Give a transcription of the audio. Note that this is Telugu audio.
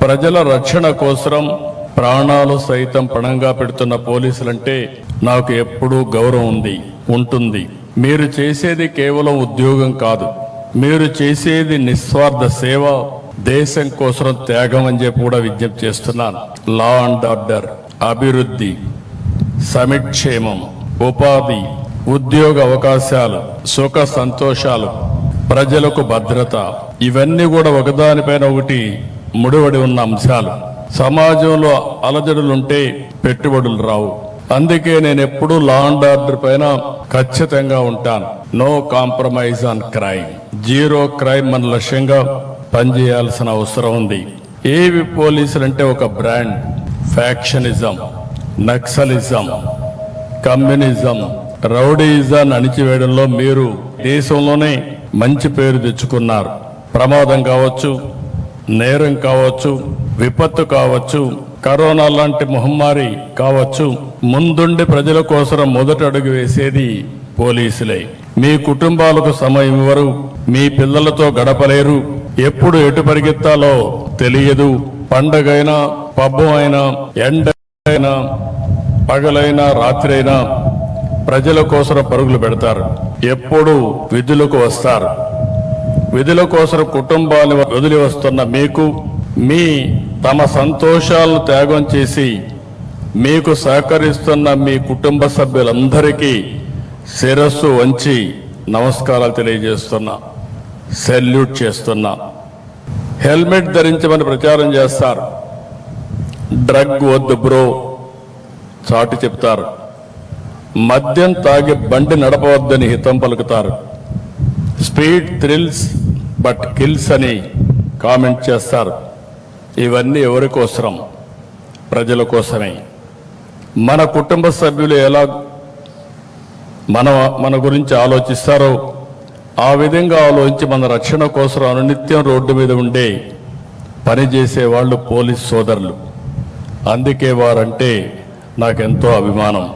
ప్రజల రక్షణ కోసం ప్రాణాలు సైతం పణంగా పెడుతున్న పోలీసులంటే నాకు ఎప్పుడూ గౌరవం ఉంటుంది. మీరు చేసేది కేవలం ఉద్యోగం కాదు, మీరు చేసేది నిస్వార్థ సేవ, దేశం కోసం త్యాగం అని చెప్పి కూడా విజ్ఞప్తి చేస్తున్నాను. లా అండ్ ఆర్డర్, అభివృద్ధి, సమిక్షేమం, ఉపాధి, ఉద్యోగ అవకాశాలు, సుఖ సంతోషాలు, ప్రజలకు భద్రత, ఇవన్నీ కూడా ఒకదానిపైన ఒకటి ముడిపడి ఉన్న అంశాలు. సమాజంలో అలజడులుంటే పెట్టుబడులు రావు. అందుకే నేను ఎప్పుడూ లా అండ్ ఆర్డర్ పైన ఖచ్చితంగా ఉంటాను. No compromise on crime, zero crime మన లక్ష్యంగా పనిచేయాల్సిన అవసరం ఉంది. ఏవి పోలీసులు అంటే ఒక బ్రాండ్. ఫ్యాక్షనిజం, నక్సలిజం, కమ్యూనిజం, రౌడీయిజాన్ని అణిచివేయడంలో మీరు దేశంలోనే మంచి పేరు తెచ్చుకున్నారు. ప్రమాదం కావచ్చు, నేరం కావచ్చు, విపత్తు కావచ్చు, కరోనా లాంటి మహమ్మారి కావచ్చు, ముందుండి ప్రజల కోసం మొదటి అడుగు వేసేది పోలీసులే. మీ కుటుంబాలకు సమయం ఇవ్వరు, మీ పిల్లలతో గడపలేరు, ఎప్పుడు ఎటు పరిగెత్తాలో తెలియదు. పండగైనా, పబ్బం అయినా, ఎండైనా, పగలైనా, రాత్రి అయినా ప్రజల కోసం పరుగులు పెడతారు. ఎప్పుడు విధులకు వస్తారు. విధుల కోసం కుటుంబాన్ని వదిలి వస్తున్న మీకు, మీ తమ సంతోషాలను త్యాగం చేసి మీకు సహకరిస్తున్న మీ కుటుంబ సభ్యులందరికీ శిరస్సు వంచి నమస్కారాలు తెలియజేస్తున్నా, సెల్యూట్ చేస్తున్నా. హెల్మెట్ ధరించమని ప్రచారం చేస్తారు. డ్రగ్ వద్దు బ్రో చాటి చెప్తారు. మద్యం తాగి బండి నడపవద్దని హితం పలుకుతారు. స్పీడ్ థ్రిల్స్ బట్ కిల్స్ అని కామెంట్ చేస్తారు. ఇవన్నీ ఎవరి కోసరం? ప్రజల కోసమే. మన కుటుంబ సభ్యులు ఎలా మన గురించి ఆలోచిస్తారో ఆ విధంగా ఆలోచించి మన రక్షణ కోసం అనునిత్యం రోడ్డు మీద ఉండే పనిచేసే వాళ్ళు పోలీస్ సోదరులు. అందుకే వారంటే నాకెంతో అభిమానం.